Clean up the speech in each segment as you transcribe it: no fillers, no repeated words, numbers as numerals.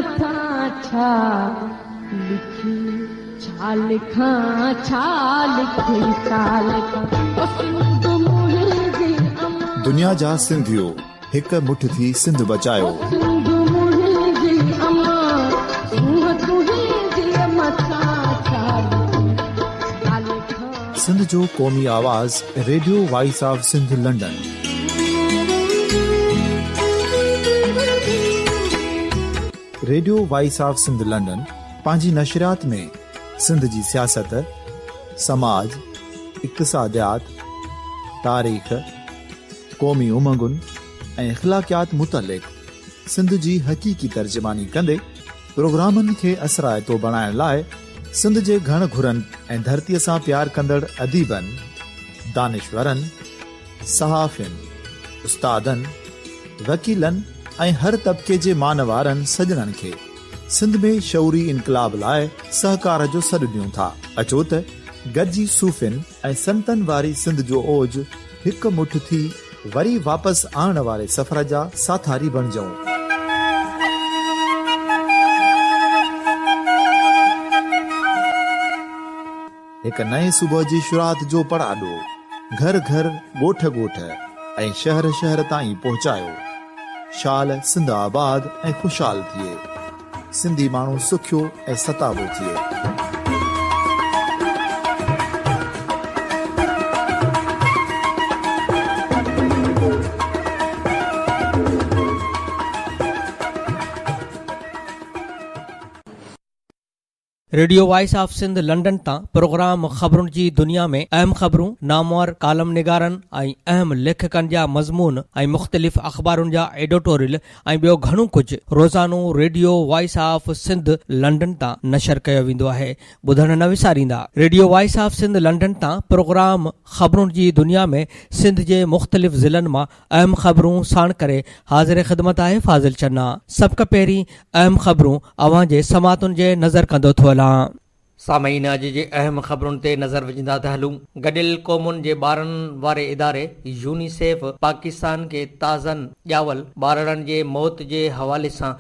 मथां छा लिखी छा लिखां छा लिखी छा लिखां दुनिया जा सिंधियो हिक मुठ थी सिंध बचायो। सिंध जो क़ौमी आवाज़ radio voice of Sindh London. Radio voice of Sindh London पंहिंजी नशरियात में सिंध जी सियासत, समाज, इक़्तिसादियात, तारीख़, क़ौमी उमंगुनि ऐं अख़लाक़ियात मुतलिक़ सिंध जी हक़ीक़ी तर्जुमानी कंदे प्रोग्रामनि खे असराइतो बणाइण लाइ सिंध जे घण घुरनि ऐं धरतीअ सां प्यार कंदड़ अदीबनि, दानिशवरनि, सहाफ़ियुनि, उस्तादनि, वकीलनि ऐं हर तबिके जे मानवारनि सजणनि खे सिंध में शऊरी इनकलाब लाइ सहकार जो सॾु ॾियूं था। अचो त गॾिजी सूफ़ियुनि ऐं संतनि वारी सिंध जो ओज हिकु मुठ थी वरी वापसि आणण वारे सफ़र जा साथारी बणिजऊं। हिकु नए सुबुह जी शुरूआत जो पड़ाॾो घर घर, ॻोठ ॻोठ ऐं शहर शहर ताईं पहुचायो। शाल सिंध आबाद ऐं ख़ुशहाल थिए, सिंधी माण्हू सुखियो ऐं सताबो थिए। Radio voice of Sindh London तां प्रोग्राम ख़बरुनि जी दुनिया में अहम ख़बरूं, नामवर कालम निगारनि ऐं अहम लेखकनि जा मज़मून ऐं मुख़्तलिफ़ अख़बारुनि जा एडिटोरियल ऐं ॿियो घणो कुझु रोज़ानो radio voice of Sindh London तां नशर कयो वेंदो आहे। ॿुधण न विसारींदा। Radio voice of Sindh London तां प्रोग्राम ख़बरुनि जी दुनिया में सिंध जे मुख़्तलिफ़ ज़िलनि मां अहम ख़बरूं साण करे हाज़िर ख़िदमत आहे फाज़िल चन्ना। सभ खां पहिरीं अहम ख़बरूं अवां जे समातुनि जे नज़र कंदो थो हलां। सामईन, अॼु जे अहम ख़बरुनि ते नज़र विझंदा त हलूं। गॾियल क़ौमुनि जे ॿारनि वारे इदारे यूनिसेफ पाकिस्तान खे ताज़नि ॼावल ॿारनि जे मौत जे हवाले सां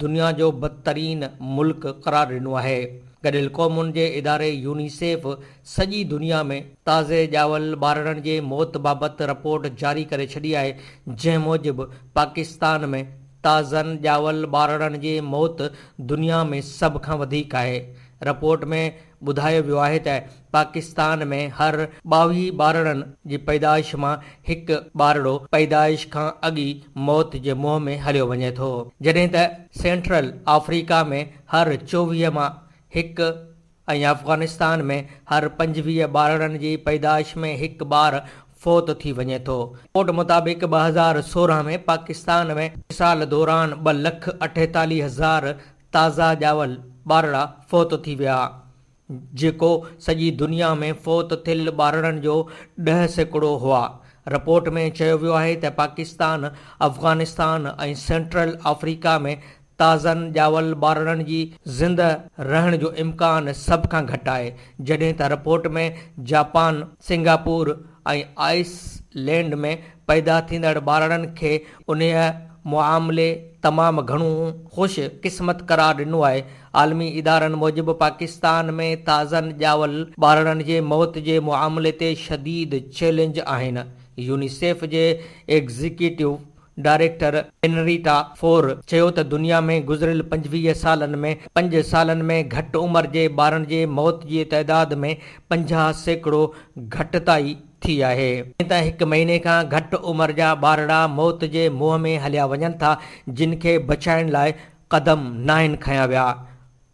दुनिया जो बदतरीन मुल्क क़रार ॾिनो आहे। गॾियल क़ौमुनि जे इदारे यूनिसेफ सॼी दुनिया में ताज़े ॼावल ॿारनि जे मौत बाबति रिपोर्ट जारी करे छॾी आहे, जंहिं मूजिबि पाकिस्तान में ताज़नि ॼावल ॿारनि जी मौत दुनिया में सभ खां वधीक आहे। रिपोर्ट में ॿुधायो वियो आहे त पाकिस्तान में हर 22 ॿारनि जी पैदाइश मां हिकु ॿारड़ो पैदाइश खां अॻु ई मौत जे मुंहं में हलियो वञे थो, जॾहिं त सेंट्रल अफ्रीका में हर 24 मां हिकु ऐं अफ़गानिस्तान में हर 25 ॿारनि जी पैदाइश में हिकु ॿार फ़ौत थी वञे थो। रिपोर्ट मुताबिक़ 2016 में पाकिस्तान में साल दौरान 2,48,000 ताज़ा ॼावल ॿारड़ा फ़ौत थी विया, जेको सॼी दुनिया में फ़ौत थियल ॿारनि जो 10% हुआ। रिपोर्ट में चयो वियो आहे त पाकिस्तान, अफ़गानिस्तान ऐं सेंट्रल अफ्रीका में ताज़नि ॼावल ॿारनि जी ज़िंदा रहण जो इम्कान सभ खां घटि आहे, जॾहिं त रिपोर्ट में जापान, सिंगापुर ऐं आइसलैंड में पैदा थींदड़ ॿारनि खे उन मुआमले तमामु घणो ख़ुशि क़िस्मत करार ॾिनो आहे। आलमी इदारनि मूजिबि पाकिस्तान में ताज़नि ॼावल ॿारनि जे मौत जे मुआमले ते शदीद चैलेंज आहिनि। यूनिसेफ जे एग्ज़ीक्यूटिव डायरेक्टर हेनरीटा फोर चयो त दुनिया में गुज़िरियल 25 सालनि में 5 सालनि में घटि उमिरि जे ॿारनि जे मौत जी तइदाद में 50% घटिताई थी आहे। त हिकु महीने खां घटि उमिरि जा ॿारड़ा मौत जे मुंहं में हलिया वञनि था, जिन खे बचाइण लाइ क़दम न आहिनि खयां विया।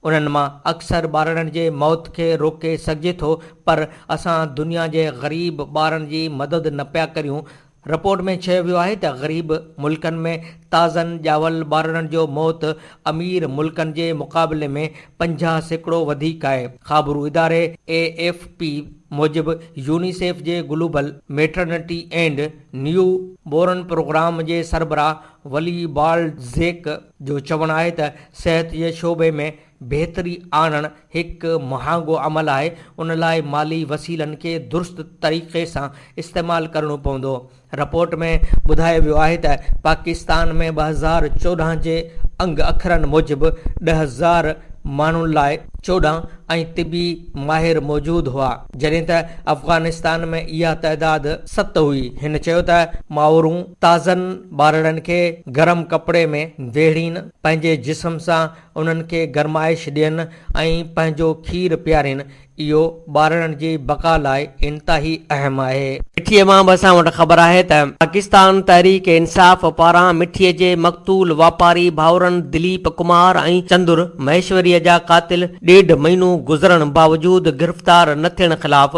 उन्हनि मां अक्सर ॿारनि जे मौत खे रोके सघिजे थो, पर असां दुनिया जे ग़रीब ॿारनि जी मदद न पिया करियूं। रिपोर्ट में चयो वियो आहे त ग़रीब मुल्कनि में ताज़नि ॼावल ॿारनि जो मौत अमीर मुल्कनि जे मुक़ाबले में 50% वधीक आहे। ख़बरू इदारे AFP मूजिबि यूनिसेफ जे global maternity and newborn programme जे सरबराह वली बालज़ेक जो चवणु आहे त सिहत जे शोबे में बहितरी आणणु हिकु महांगो अमल आहे। उन लाइ माली वसीलनि खे दुरुस्त तरीक़े सां इस्तेमालु करणो पवंदो। रिपोर्ट में ॿुधायो वियो आहे त पाकिस्तान में 2014 जे अंग अखरनि मूजिबि 10,000 माण्हुनि लाइ 14 ऐं तिबी माहिर मौजूदु हुआ, जॾहिं त अफ़गानिस्तान में इहा तइदाद 7 हुई। हिन चयो त मावरूं ताज़नि ॿारड़नि खे गरम कपिड़े में वेढ़ीनि, पंहिंजे जिस्म सां उन्हनि खे गरमाइश ॾियनि ऐं पंहिंजो खीर पीआरीनि। इहो ॿारड़नि जी बका लाइ इंतिहाई अहम आहे। मिठीअ मां बि असां वटि ख़बर आहे त पाकिस्तान तहरीक इंसाफ़ पारां मिठीअ जे मक़तूल वापारी भाउरनि दिलीप कुमार ऐं चंदुर महेश्वरीअ जा कातिल 1.5 महीनो गुज़रण बावजूदु गिरफ़्तार न थियण ख़िलाफ़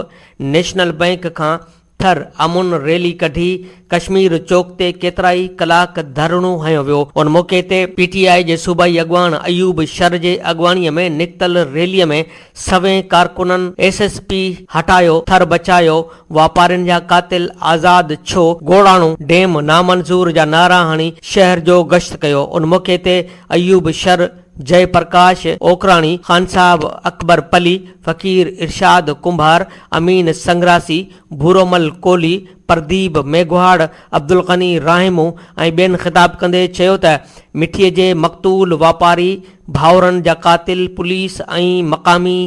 नेशनल बैंक खां थर अमुन रैली कढी कश्मीर चौक ते केतिरा ई कलाक धरणो हयो वियो। उन मौक़े ते PTI जे सूबाई अॻवान अयूब शर जे अॻवानीअ में निकितल रैलीअ में सवें कारकुननि SSP हटायो, थर बचायो, वापारियुनि जा कातिल आज़ाद छो, गोड़ाणो डैम नामंज़ूर जा नारा हणी शहर जो गश्त कयो। उन मौक़े ते अयूब शर, जयप्रकाश ओकराणी, खान साहब अकबर पली, फ़कीर इरशाद कुंभार, अमीन संग्रासी, भूरोमल कोहली, प्रदीप मेघवाड़, अब्दुल गनी राहिमो ऐं ॿियनि ख़िताब कंदे चयो त मिठीअ जे मक़तूल वापारी भाउरनि जा कातिल पुलिस ऐं मक़ामी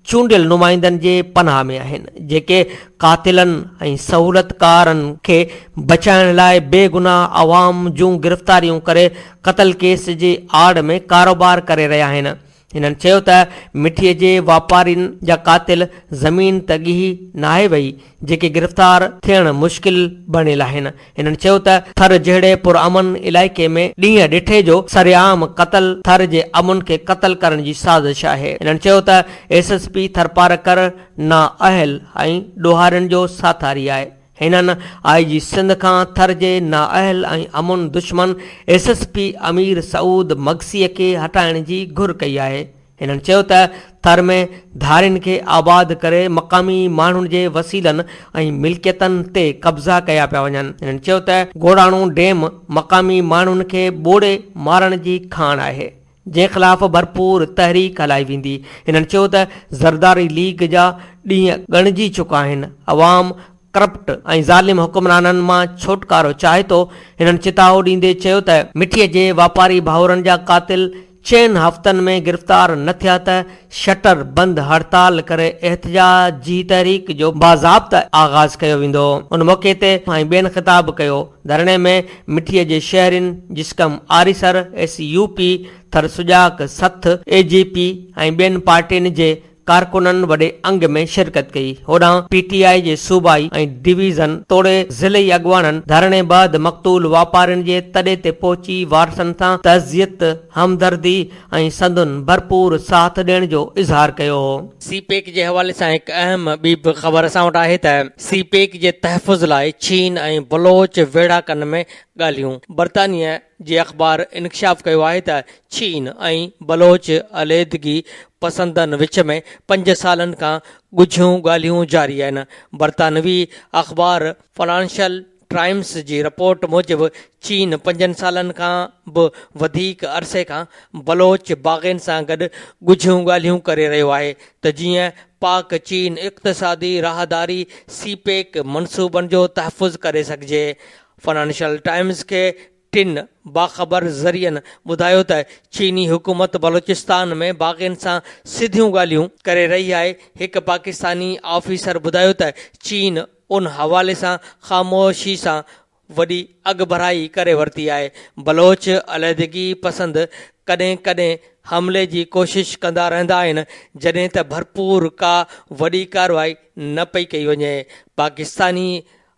चूंडियल नुमाइंदनि जे पनाह में आहिनि, जेके कातिलनि ऐं सहूलतकारनि खे बचाइण लाइ बेगुनाह अवाम जूं गिरफ़्तारियूं करे क़तल केस जे आड़ में कारोबार करे रहिया आहिनि। हिननि चयो त मिठीअ जे वापारियुनि जा कातिल ज़मीन त ॻीही नाहे वई, जेके गिरफ़्तार थियण मुश्किल बणियल आहिनि। हिननि चयो त थर जहिड़े पुरअमन इलाइक़े में ॾींहं ॾिठे जो सरेआम क़तल थर जे अमुन खे क़तल करण जी साज़िश आहे। हिननि चयो त SSP थरपारकर नाअहल ऐं ॾोहारियुनि जो साथारी आहे। हिननि IG सिंध खां थर जे नाअहल ऐं अमुन दुश्मन SSP अमीर सऊद मगसीअ खे हटाइण जी घुर कई आहे। हिननि चयो त थर में धारियुनि खे आबाद करे मक़ामी माण्हुनि जे वसीलनि ऐं मिल्कियतनि ते कब्ज़ा कया पिया वञनि। हिननि चयो त गोड़ाणो डैम मक़ामी माण्हुनि खे ॿोड़े मारण जी खाण आहे, जंहिं ख़िलाफ़ भरपूर तहरीक हलाई वेंदी। हिननि चयो त ज़रदारी लीग जा ॾींहं ॻणिजी चुका आहिनि, अवाम करप्ट ऐं ज़ालिम हुक्मराननि मां छुटकारो चाहे थो। हिननि चिताओ ॾींदे चयो त मिठीअ जे वापारी भाउरनि जा कातिल 6 हफ़्तनि में गिरफ़्तार न थिया त शटर बंदि हड़ताल करे एहतिजाजी तहरीक जो बाज़ाब्ता आगाज़ कयो वेंदो। उन मौक़े ते ऐं ॿियनि ख़िताब कयो। धरणे में मिठीअ जे शहरिन जिस्कम आरिसर, SUP, थर सुजाक सथ, AGP ऐं ॿियनि पार्टियुनि जे कारकुननि वॾे अंग में शिरकत कई। होॾां PTI जे सूबाई ऐं डिवीज़न तोड़े ज़िलई अॻवाननि धरणे बैदि मक़तूल वापारियुनि जे तॾे ते पहुची वारसनि सां तज़ियत, हमदर्दी ऐं संदुनि भरपूर साथ ॾियण जो इज़हार कयो। CPEC जे हवाले सां हिकु अहम ॿी बि ख़बर असां वटि आहे त CPEC जे तहफ़ुज़ लाइ चीन ऐं बलोच वेढ़ाकनि में ॻाल्हियूं। बर्तानिया जे अख़बार इंकशाफ़ कयो आहे त चीन ऐं बलोच अलीहदगी पसंदनि विच में 5 सालनि खां ॻुझियूं ॻाल्हियूं जारी आहिनि। बर्तानवी अख़बार फाइनेंशियल टाइम्स जी रिपोर्ट मूजिबि चीन 5 सालनि खां बि वधीक अरसे खां बलोच बाग़नि सां गॾु ॻुझियूं ॻाल्हियूं करे रहियो आहे त जीअं पाक चीन इक़्तिसादी राहदारी CPEC मनसूबनि जो तहफ़ुज़ करे सघिजे। फाइनेंशियल टाइम्स खे 3 बाख़बर ज़रियनि ॿुधायो त चीनी हुकूमत बलोचिस्तान में बाग़नि सां सिधियूं ॻाल्हियूं करे रही आहे। हिकु पाकिस्तानी ऑफिसर ॿुधायो त चीन उन हवाले सां ख़ामोशी सां वॾी अॻभराई करे वरिती आहे। बलोच अलीहदगी पसंद कॾहिं कॾहिं हमले जी कोशिश कंदा रहंदा आहिनि, जॾहिं त भरपूर का वॾी कार्रवाई न पई कई वञे। पाकिस्तानी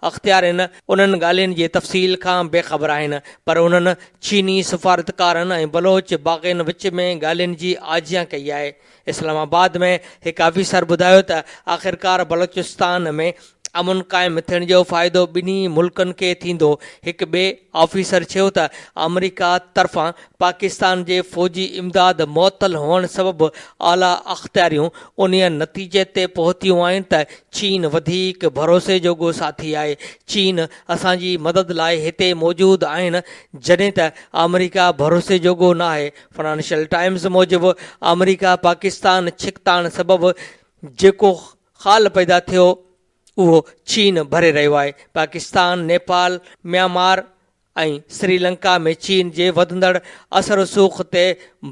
अख़्तियारनि उन्हनि ॻाल्हियुनि जी तफ़सील खां बेख़बर आहिनि, पर उन्हनि चीनी सफ़ारतकारनि ऐं बलोच बाग़नि विच में ॻाल्हियुनि जी आजियां कई आहे। इस्लामाबाद में हिकु ऑफिसर ॿुधायो त आख़िरकार बलोचिस्तान में अमुन क़ाइमु थियण जो फ़ाइदो ॿिन्ही मुल्कनि खे थींदो। हिकु ॿिए ऑफिसर चयो त अमरीका तरफ़ां पाकिस्तान जे फ़ौजी इमदाद मुअतल हुअण सबबि आला अख़्तियारियूं उन नतीजे ते पहुतियूं आहिनि त चीन वधीक भरोसे जोॻो साथी आहे। चीन असांजी मदद लाइ हिते मौजूदु आहिनि, जॾहिं त अमरीका भरोसे जोॻो न आहे। फाइनेंशियल टाइम्स मूजिबि अमरीका पाकिस्तान छिकताण सबबि जेको ख़ाल पैदा थियो उहो चीन भरे रहियो आहे। पाकिस्तान, नेपाल, म्यांमार ऐं श्रीलंका में चीन जे वधंदड़ असर रसूख़ ते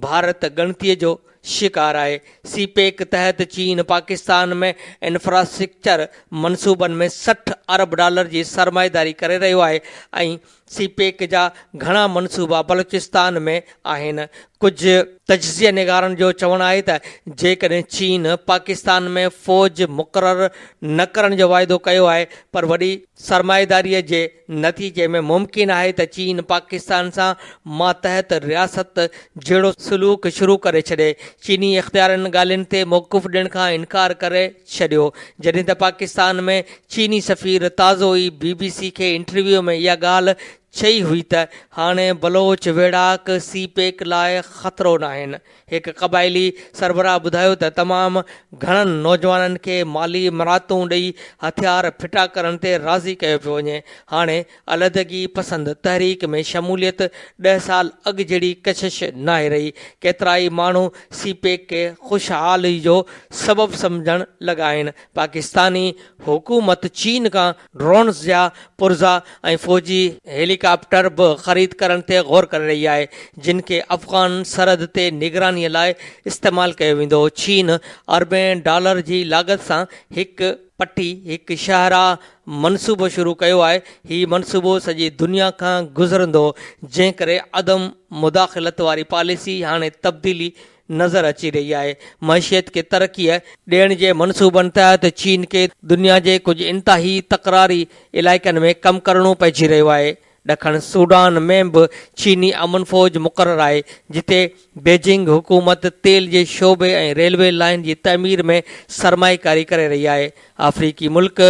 भारत ॻणतीअ जो शिकार आहे। सीपेक तहत चीन पाकिस्तान में इंफ्रास्ट्रक्चर मनसूबनि में $60 अरब जी सरमाएदारी करे रहियो आहे ऐं सीपेक जा घणा मनसूबा बलूचिस्तान में आहिनि। कुझु तजज़िया निगारनि जो चवणु आहे त जेकॾहिं चीन पाकिस्तान में फ़ौज मुक़ररु न करण जो वाइदो कयो आहे, पर वॾी सरमाएदारीअ जे नतीजे में मुमकिन आहे त चीन पाकिस्तान सां मातहत रियासत जहिड़ो सलूक शुरू करे छॾे। चीनी इख़्तियारनि ॻाल्हियुनि ते मौक़ुफ़ ॾियण खां इनकार करे छॾियो, जॾहिं त पाकिस्तान में चीनी सफ़ीर ताज़ो ई BBC खे इंटरव्यू में इहा ॻाल्हि चई हुई त हाणे बलोच वेढ़ाक सीपेक लाइ ख़तरो न आहिनि। हिकु क़बाइली सरबराह ॿुधायो त तमामु घणनि नौजवाननि खे माली मरातूं ॾेई हथियार फिटा करण ते राज़ी कयो पियो वञे। हाणे अलहदगी पसंद तहरीक में शमूलियत 10 साल अॻु जहिड़ी कशिश न आहे रही। केतिरा ई माण्हू सीपेक खे ख़ुशहाली जो सबबु सम्झणु लॻा आहिनि। पाकिस्तानी हुकूमत चीन खां ड्रोन्स जा पुर्ज़ा ऐं फ़ौजी हेलीकॉप्टर बि ख़रीद करण ते गौर करे रही आहे, जिन खे अफ़गान सरहद ते निगरानीअ लाइ इस्तेमालु कयो वेंदो। चीन $अरबें जी लाॻत सां हिकु पटी हिकु शाहराह मनसूबो शुरू कयो आहे। हीउ मनसूबो सॼी दुनिया खां गुज़रंदो, जंहिं करे अदम मुदाख़लत वारी पॉलिसी हाणे तब्दीली नज़र अची रही आहे। मईशियत खे तरक़ीअ ॾियण जे मनसूबनि तहत चीन खे दुनिया जे कुझु इंतिहाई तकरारी इलाइक़नि में कमु करणो पइजी रहियो आहे। ॾखण सूडान में बि चीनी अमन फ़ौज मुक़ररु आहे, जिते बीजिंग हुकूमत तेल जे शोबे ऐं रेलवे लाइन जी तइमीर में सरमाएकारी करे रही आहे। अफ्रीकी मुल्क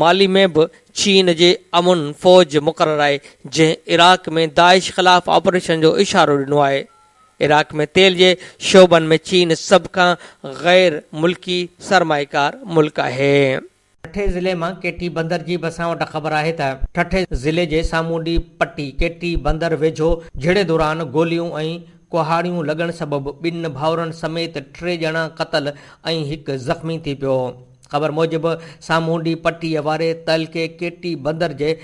माली में बि चीन जे अमन फ़ौज मुक़ररु आहे, जंहिं इराक़ में दाइश ख़िलाफ़ ऑपरेशन जो इशारो ॾिनो आहे। इराक़ में तेल जे शोबनि में चीन सभ खां गैर मुल्की सरमाएकार मुल्क आहे। ठठे ज़िले मां केटी बंदर जी बसां वटि ख़बर आहे त ठठे ज़िले जे सामूंडी पट्टी केटी बंदर वेझो झेड़े दौरान गोलियूं ऐं कुहाड़ियूं लॻण सबबि 2 भाउरनि समेत 3 ॼणा क़तल ऐं 1 ज़ख़्मी थी पियो। ख़बर मूजिबि सामूंडी पट्टीअ वारे तइलके केटी बंदर जे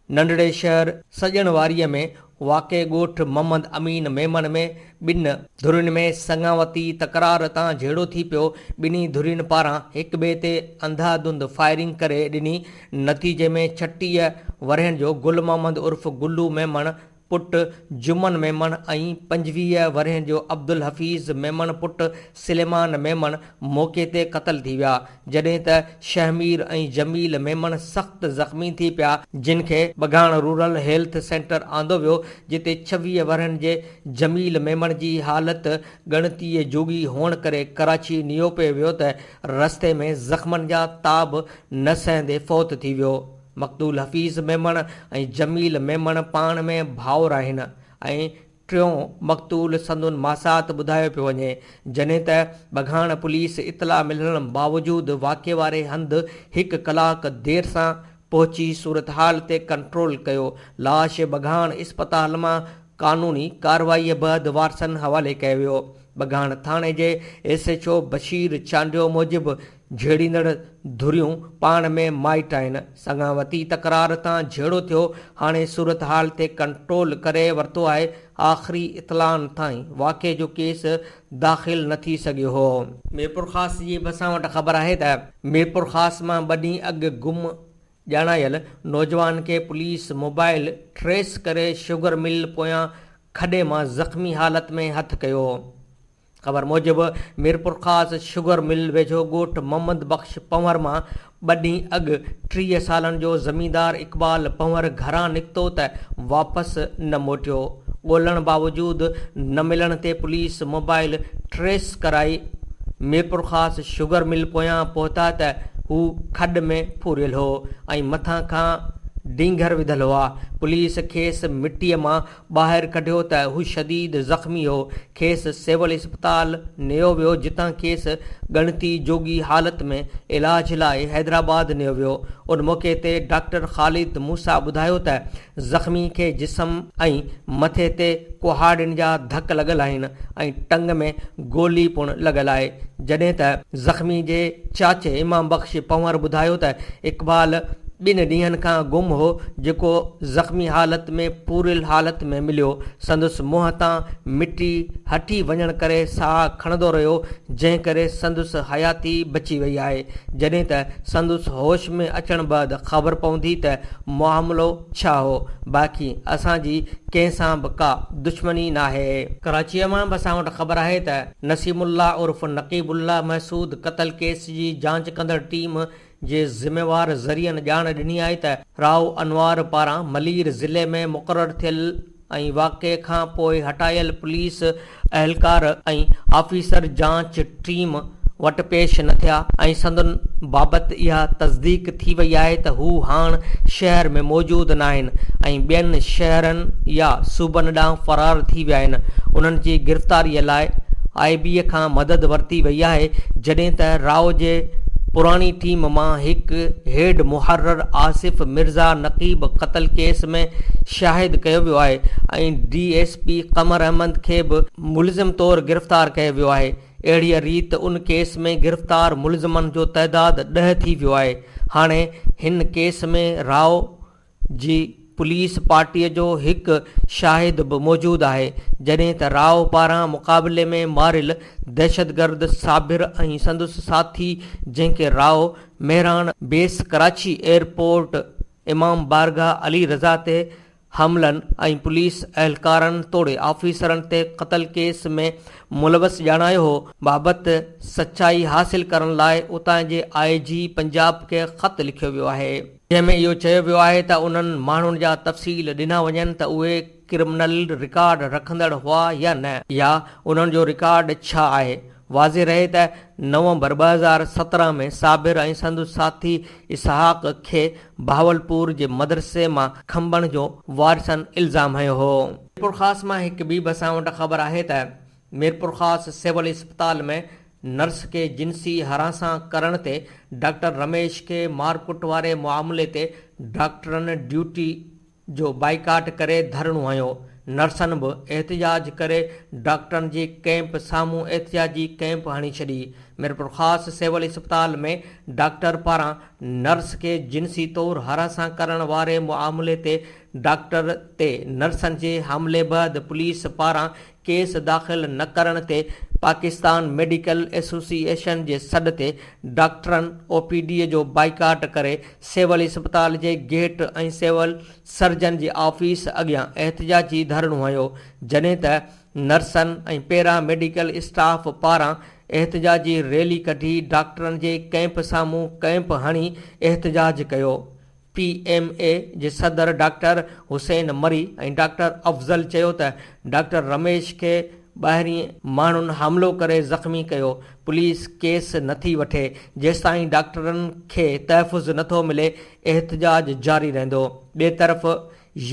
नंढड़े शहर सॼणवारीअ में वाक़े ॻोठ मोहम्मद अमीन मेमन में 2 धुरियुनि में संगावती तकरार तां झेड़ो थी पियो। 2 धुरियुनि पारां हिक ॿिए ते अंधाधुंध फायरिंग करे ॾिनी। नतीजे में 36 वरहनि जो गुल मोहम्मद उर्फ़ गुल्लू मेमन पुटु जुमन मेमन ऐं 25 वरहनि जो अब्दुल हफ़ीज़ मेमन पुटु सलेमान मेमन मौक़े ते क़तल थी विया, जॾहिं त शहमीर ऐं जमील मेमन सख़्त ज़ख़्मी थी पिया, जिन खे बघाण रूरल हेल्थ सेंटर आंदो वियो, जिते 26 वरहनि जे जमील मेमन जी हालति ॻणतीअ जोगी हुअण करे कराची नियो पियो वियो त रस्ते में ज़ख़्मनि जा ताब न सहंदे फ़ौत थी वियो। मक़तूल हफ़ीज़ मेमन ऐं जमील मेमन पाण में भाउर आहिनि ऐं टियों मक़तूल संदुन मासात ॿुधायो पियो वञे, जॾहिं त बघाण पुलिस इतला मिलण बावजूदि वाक़े वारे हंधि 1 कलाक देर सां पहुची सूरतहाल ते कंट्रोल कयो। लाश बघाण इस्पताल मां क़ानूनी कार्रवाईअ बैदि वारसनि हवाले कयो वियो। बघाण थाणे जे SHO बशीर चांडियो मूजिबि झेड़ींदड़ धुरियूं पाण में माइट आहिनि। संगावती तकरार तां झेड़ो थियो, हाणे सूरतहाल ते कंट्रोल करे वरितो आहे। आख़िरी इतलान ताईं वाक़े जो केस दाख़िल न थी सघियो हो। मीरपुर ख़ास जी बसां वटि ख़बर आहे त मीरपुर ख़ास मां 2 ॾींहं अॻु गुम ॼाणायल नौजवान खे पुलिस मोबाइल ट्रेस करे शुगर मिल पोयां खॾे मां ज़ख़्मी हालत में हथु कयो। ख़बर मूजिबि मीरपुर ख़ास शुगर मिल वेझो ॻोठ मोहम्मद बख़्श पंवर मां 2 ॾींहं अॻु 30 सालनि जो ज़मींदार इक़बाल पंवर घरां निकितो त वापसि न मोटियो। ॻोल्हण बावजूदि न मिलण ते पुलिस मोबाइल ट्रेस कराई। मीरपुर ख़ास शुगर मिल पोयां पहुता त हू खॾ में फूरियल हो ऐं मथां खां डींगर विधल हुआ। पुलिस खेसि मिटीअ मां ॿाहिरि कढियो त हू शदीद ज़ख़्मी हो। खेसि सिविल इस्पताल नियो वियो, जितां खेसि ॻणती जोगी हालत में इलाज लाइ हैदराबाद नियो वियो। उन मौक़े ते डॉक्टर ख़ालिद मूसा ॿुधायो त ज़ख़्मी खे जिस्म ऐं मथे ते कुहाड़ियुनि जा धक लॻल आहिनि ऐं टंग में गोली पिणु लॻल आहे, जॾहिं त ज़ख़्मी जे चाचे इमाम बख़्श पंवर ॿुधायो त इक़बाल ॿिनि ॾींहंनि खां गुम हो, जेको ज़ख़्मी हालत में पूरिल हालत में मिलियो। संदुसि मुंहं तां मिटी हटी वञण करे साह खणंदो रहियो, जंहिं करे संदुसि हयाती बची वई आहे। जॾहिं त संदुसि होश में अचण बैदि ख़बर पवंदी त मामिलो छा हो। बाक़ी असांजी कंहिं सां बि का दुश्मनी नाहे। कराचीअ मां बि असां वटि ख़बर आहे त नसीमुल्ला उर्फ़ नक़ीबुल्ला महसूद क़तल केस जी जांच कंदड़ टीम जे ज़िम्मेवार ज़रियनि ॼाण ॾिनी आहे त राव अनवार पारां मलीर ज़िले में मुक़ररु थियल ऐं वाक़े खां पोइ हटायल पुलिस अहलकार ऐं आफ़ीसर जांच टीम वटि पेश न थिया ऐं संदनि बाबति इहा तस्दीक थी वई आहे त हू हाणे शहर में मौजूदु न आहिनि ऐं ॿियनि शहरनि या सूबनि ॾांहुं फ़रार थी विया आहिनि। उन्हनि जी गिरफ़्तारीअ लाइ IB खां मदद वरिती वई आहे, जॾहिं त राव जे पुराणी टीम मां हिकु हेड मुहर्रर आसिफ़ मिर्ज़ा नक़ीब क़तल केस में शाहिद कयो वियो आहे ऐं DSP क़मर अहमद खे बि मुलज़िम तौरु गिरफ़्तार कयो वियो आहे। अहिड़ीअ रीति उन केस में गिरफ़्तार मुलज़िमनि जो तइदादु 10 थी वियो आहे। हाणे हिन केस में राव जी पुलिस पार्टीअ जो हिकु शाहिद बि मौजूदु आहे, जॾहिं त राव पारां मुक़ाबले में मारियल दहशतगर्द साबिर ऐं संदुसि साथी, जंहिंखे राव मेहरान बेस कराची एयरपोर्ट इमाम बारगाह अली रज़ा ते हमलनि ऐं पुलिस अहलकारनि तोड़े ऑफिसरनि ते क़तल केस में मुलवस ॼाणायो हो, बाबति सचाई हासिल करण लाइ उतां जे IG पंजाब खे ख़त लिखियो वियो आहे, जंहिंमें इहो चयो वियो आहे त उन्हनि माण्हुनि जा तफ़सील ॾिना वञनि त उहे क्रिमिनल रिकॉर्ड रखंदड़ हुआ या न, या उन्हनि जो रिकॉर्ड छा आहे। वाज़े रहे त नवंबर 2017 में साबिर ऐं संदुसि साथी इसहाक खे बहावलपुर जे मदरसे मां खंबण जो वारिसनि इल्ज़ाम हयो हो। मीरपुर ख़ास मां हिकु ॿी बि असां वटि ख़बर आहे त मीरपुर ख़ास सिविल इस्पताल में नर्स खे जिन्सी हरासा करण ते डॉक्टर रमेश खे मारकुट वारे मामले ते डॉक्टरनि ड्यूटी जो बाइकाट करे धरणो हयो। नर्सनि बि एहतिजाज करे डॉक्टरनि जे कैंप साम्हूं एहतिजाजी कैंप हणी छॾी। मीरपुर ख़ासि सिविल इस्पताल में डॉक्टर पारां नर्स खे जिन्सी तौरु हरासा करण वारे मामले ते डॉक्टर ते नर्सनि जे हमले बैदि पुलिस पारां केस दाख़िल न करण ते पाकिस्तान मेडिकल एसोसिएशन जे सॾ ते डॉक्टरनि OPD जो बाइकाट करे सिविल इस्पताल जे गेट ऐं सिविल सर्जन जे ऑफिस अॻियां एहतिजाजी धरणो हयो, जॾहिं त नर्सनि ऐं पैरामेडिकल स्टाफ पारां एहतिजाजी रैली कढी डॉक्टरनि जे कैंप साम्हूं कैंप हणी एहतिजाज कयो। PMA जे सदर डॉक्टर हुसैन मरी ऐं डॉक्टर अफ़ज़ल चयो त डॉक्टर रमेश खे ॿाहिरीं माण्हुनि हमिलो करे ज़ख़्मी कयो। पुलिस केस नथी वठे जेसिताईं डॉक्टरनि खे तहफ़ुज़ नथो मिले, एहतिजाज जारी रहंदो। ॿिए तरफ़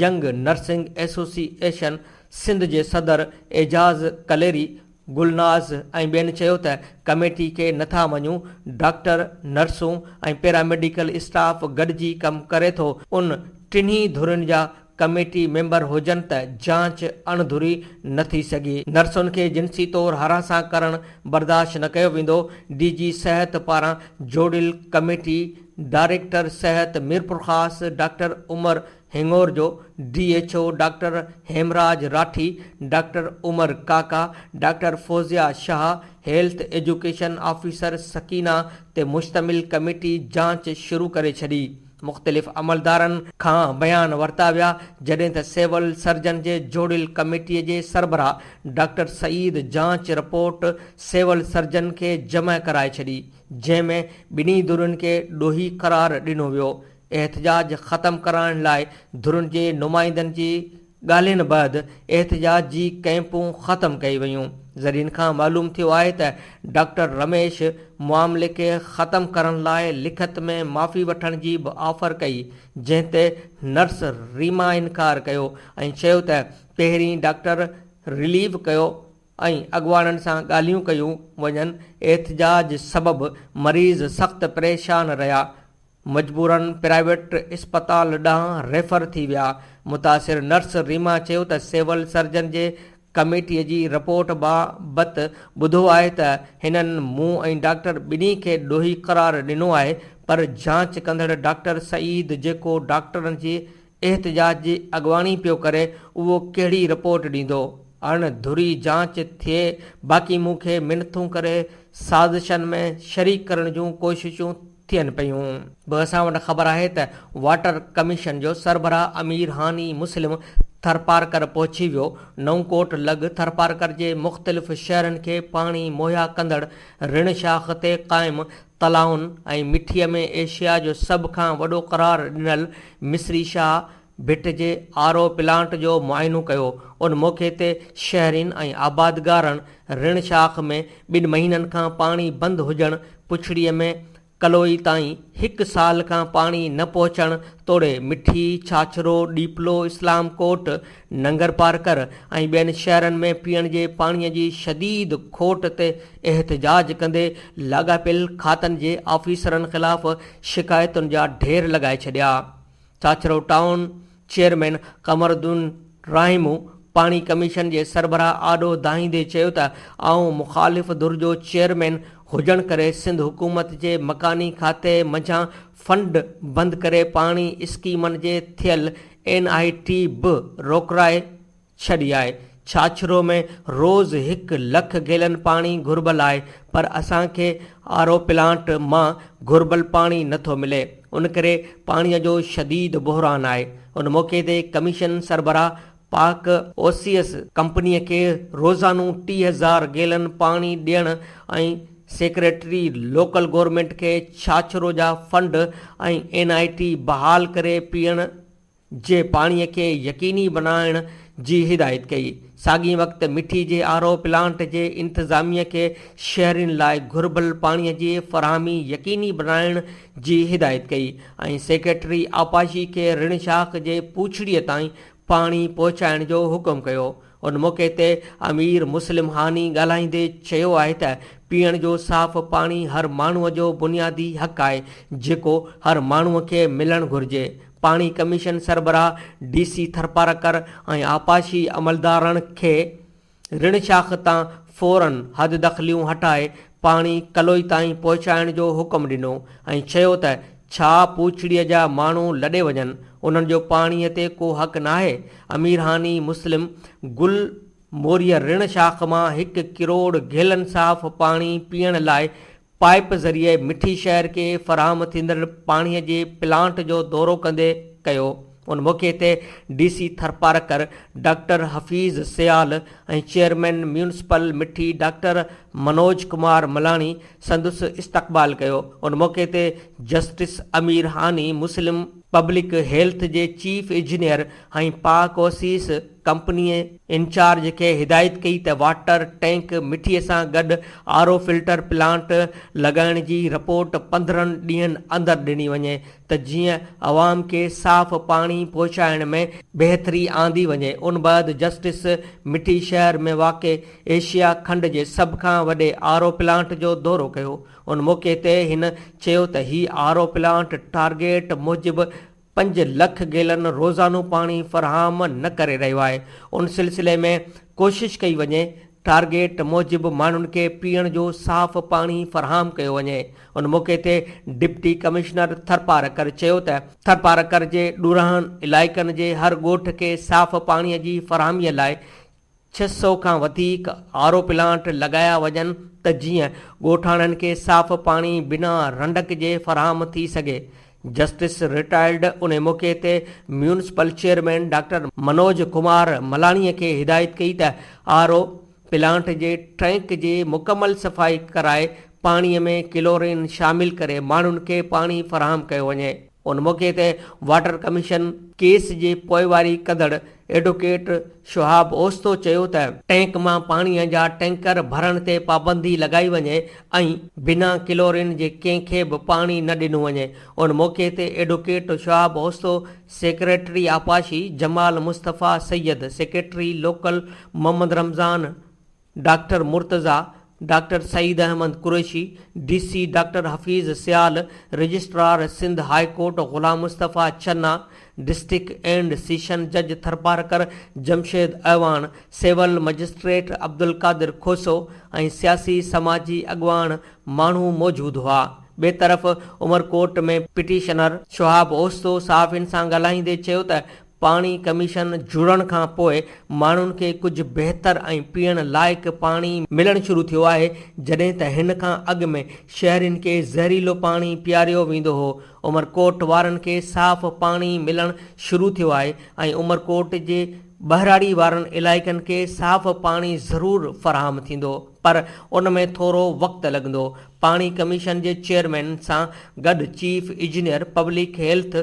यंग नर्सिंग एसोसिएशन सिंध जे सदर एजाज़ कलेरी गुलनाज़ ऐं ॿियनि चयो त कमेटी खे नथा मञूं। डॉक्टर नर्सूं ऐं पैरामेडिकल स्टाफ गॾिजी कमु करे थो। उन टिन्ही धुरियुनि जा कमेटी मेंबर हुजनि त जांच अणधुरी न थी सघी। नर्सुनि खे जिन्सी तौरु हरासा करणु बर्दाश्त न कयो वेंदो। DG सिहत पारां जोड़ियल कमेटी डायरेक्टर सिहत मीरपुर ख़ासि डॉक्टर उमर हिंगोर जो DHO doctor Hemraj Rathi, doctor Umar Kaka, doctor Fauzia Shah, health education officer Sakina ते मुश्तमिल कमेटी जांच शुरू करे छॾी। मुख़्तलिफ़ अमलदारनि खां बयान वरिता विया, जॾहिं त सिविल सर्जन जे जोड़ियल कमेटीअ जे सरबराह डॉक्टर सईद जांच रिपोर्ट सिविल सर्जन खे जमा कराए छॾी, जंहिंमें ॿिन्ही धुरियुनि खे ॾोही क़रार ॾिनो वियो। एहतिजाज ख़तमु करण लाइ धुरियुनि जे नुमाइंदनि जी ॻाल्हियुनि बैदि एहतिजाज जी कैंपूं ख़तमु कई वयूं। ज़रियनि खां मालूम थियो आहे त डॉक्टर रमेश मामले खे ख़तमु करण लाइ लिखत में माफ़ी वठण जी बि ऑफर कई, जंहिं ते नर्स रीमा इनकार कयो ऐं चयो त पहिरीं डॉक्टर रिलीव कयो ऐं अॻुवाणनि सां ॻाल्हियूं कयूं वञनि। एहतिजाज सबबि मरीज़ सख़्तु परेशान रहिया, मजबूरन प्राइवेट इस्पताल ॾांहुं रेफर थी विया। मुतासिर नर्स रीमा चयो त सिविल सर्जन जे कमेटीअ जी रिपोर्ट बाबति ॿुधो आहे त हिननि मूं ऐं डॉक्टर ॿिन्ही खे ॾोही क़रार ॾिनो आहे, पर जांच कंदड़ डॉक्टर सईद जेको डॉक्टरनि जी एहतजाज जी अॻुवाणी पियो करे उहो कहिड़ी रिपोर्ट ॾींदो। अणधुरी जांच थिए बाक़ी मूंखे मिनथूं करे साज़िशनि में शरीक करण जूं कोशिशूं थियनि पियूं। बि असां वटि ख़बर आहे त वाटर कमीशन जो सरबराह अमीर हानी मुस्लिम थरपारकर पहुची वियो। नवकोट लॻ थरपारकर जे मुख़्तलिफ़ शहरनि खे पाणी मुहैया कंदड़ ऋण शाख ते क़ाइमु तलाउनि ऐं मिठीअ में एशिया जो सभ खां वॾो क़रार ॾिनल मिस्री शाह भिट जे आरो प्लांट जो मुआइनो कयो। उन मौक़े ते शहरीन ऐं आबादगारनि ऋण शाख में 2 महीननि खां पाणी बंदि हुजणु, पुछड़ीअ में कलोई ताईं 1 साल खां पाणी न पहुचणु तोड़े मिठी, छाछरो, डीपलो, इस्लाम कोट, नंगर पारकर ऐं ॿियनि शहरनि में पीअण जे पाणीअ जी शदीद खोट ते एहतजाज कंदे लाॻापियल खातनि जे ऑफिसरनि ख़िलाफ़ शिकायतुनि जा ढेर लॻाए छॾिया। छाछरो टाउन चेयरमैन कमरुद्दीन राहिमू पाणी कमीशन जे सरबराह आॾो दाहींदे चयो त आऊं मुख़ालिफ़ धुर जो चेयरमैन हुजण करे सिंध हुकूमत जे मकानी खाते मंझां फंड बंदि करे पाणी स्कीमनि जे थियल NIT बि रोकराए छॾी आहे। छाछरो में रोज़ 1 लख गैलन पाणी घुर्बल आहे, पर असांखे आरो प्लांट मां घुर्बल पाणी नथो मिले। उन करे पाणीअ जो शदीद बहरान आहे। उन मौक़े ते कमीशन सरबराह पाक ओसियस कंपनीअ खे रोज़ानो 30,000 गैलन पाणी ॾियण ऐं सेक्रेटरी लोकल गवर्नमेंट खे छाछरो जा फंड ऐं NIT बहाल करे पीअण जे पाणीअ खे यकीनी बनाइण जी हिदायत कई। साॻी वक़्तु मिठी जे आरो प्लांट जे इंतिज़ामिया खे शहरियुनि लाइ घुर्बल पाणीअ जी फ़राहमी यकीनी बनाइण जी हिदायत कई ऐं सेक्रेटरी आपाशी खे ऋण शाख जे पूछड़ीअ ताईं पाणी पहुचाइण जो हुकुम कयो। उन मौक़े ते अमीर मुस्लिम हानी ॻाल्हाईंदे चयो आहे त पीअण जो साफ़ पाणी हर माण्हूअ जो बुनियादी हक़ आहे जेको हर माण्हूअ खे मिलणु घुरिजे। पाणी कमीशन सरबराह DC थरपारकर ऐं आपाशी अमलदारनि खे ऋण शाख तां फ़ौरन हद दख़लियूं हटाए पाणी कलोई ताईं पहुचाइण जो हुकुम ॾिनो ऐं चयो त छा पूछड़ीअ जा माण्हू लॾे वञनि, उन्हनि जो पाणीअ ते को हक़ नाहे। अमीर हानी मुस्लिम गुल मोरिया ऋण शाख मां 1 करोड़ गैलन साफ़ पाणी पीअण लाइ पाइप ज़रिए मिठी शहर खे फ़राहम थींदड़ पाणीअ जे प्लांट जो दौरो कंदे कयो। उन मौक़े ते DC थरपारकर डॉक्टर हफ़ीज़ सियाल ऐं चेयरमैन म्यूनिसिपल मिठी डॉक्टर मनोज कुमार मलाणी संदसि इस्तक़बाल कयो। उन मौक़े ते जस्टिस अमीर हानी मुस्लिम पब्लिक हेल्थ जे चीफ इंजीनियर ऐं पाक ओसिस कंपनीअ इंचार्ज खे हिदायत कई त वाटर टैंक मिठीअ सां गॾु आरो फिल्टर प्लांट लॻाइण जी रिपोर्ट 15 ॾींहंनि अंदरि ॾिनी वञे त जीअं अवाम खे साफ़ पाणी पहुचाइण में बहितरी आंदी वञे। उन बैदि जस्टिस मिठी शहर में वाक़िए एशिया खंड जे सभ खां वॾे आरो प्लांट जो दौरो कयो। उन मौक़े ते हिन चयो त हीउ आरो प्लांट टारगेट मूजिबि 5 लख गैलन रोज़ानो पाणी फ़राहम न करे रहियो आहे। उन सिलसिले में कोशिश कई वञे टारगेट मूजिबि माण्हुनि खे पीअण जो साफ़ पाणी फ़राहम कयो वञे। उन मौक़े ते डिप्टी कमिश्नर थरपारकर चयो त थरपारकर जे ॾुराहनि इलाइक़नि जे हर ॻोठ खे साफ़ पाणीअ जी फ़राहमीअ लाइ 600 खां वधीक आरो प्लांट लॻाया वञनि त जीअं ॻोठाणनि खे साफ़ पाणी बिना रंडक जे फ़राहम थी सघे। जस्टिस रिटायर्ड उन मौक़े ते municipal chairman doctor Manoj Kumar मलाणीअ खे हिदायत कई त आरो प्लांट जे टैंक जी मुकमल सफ़ाई कराए पाणीअ में क्लोरीन शामिल करे माण्हुनि खे पाणी फ़राहम कयो वञे। उन मौक़े ते वाटर कमीशन केस जे पोइवारी कंदड़ एडवोकेट शुहाब ओस्तो चयो त टैंक मां पाणीअ जा टैंकर भरण ते पाबंदी लॻाई वञे ऐं बिना क्लोरीन जे कंहिंखे बि पाणी न ॾिनो वञे। उन मौक़े ते एडवोकेट शुहाब ओस्तो, सेक्रेटरी आपाशी Jamal Mustafa Syed, secretary local Mohammad Ramzan, doctor Murtaza, doctor Saeed Ahmed Qureshi, DC doctor Hafeez Sial, registrar Sindh high court Ghulam Mustafa Channa, district and session जज थरपारकर जमशेद अहवान, सिविल मजिस्ट्रेट अब्दुल कादिर खोसो ऐं सियासी समाजी अॻुवान माण्हू मौजूदु हुआ। ॿिए तरफ़ उमरकोट में पिटिशनर शुहाब ओस्तो सहाफ़ियुनि सां ॻाल्हाईंदे चयो त पाणी कमीशन जुड़ण खां पोइ माण्हुनि खे कुझु बहितर ऐं पीअण लाइक़ु पाणी मिलणु शुरू थियो आहे, जॾहिं त हिन खां अॻु में शहरियुनि खे ज़हरीलो पाणी पीआरियो वेंदो हो। उमरकोट वारनि खे साफ़ पाणी मिलणु शुरू थियो आहे ऐं उमरकोट जे बहिराड़ी वारनि इलाइक़नि खे साफ़ पाणी ज़रूरु फ़राहम थींदो, पर उन में थोरो वक़्तु लॻंदो। पाणी कमीशन जे चेयरमैन सां गॾु chief engineer public health,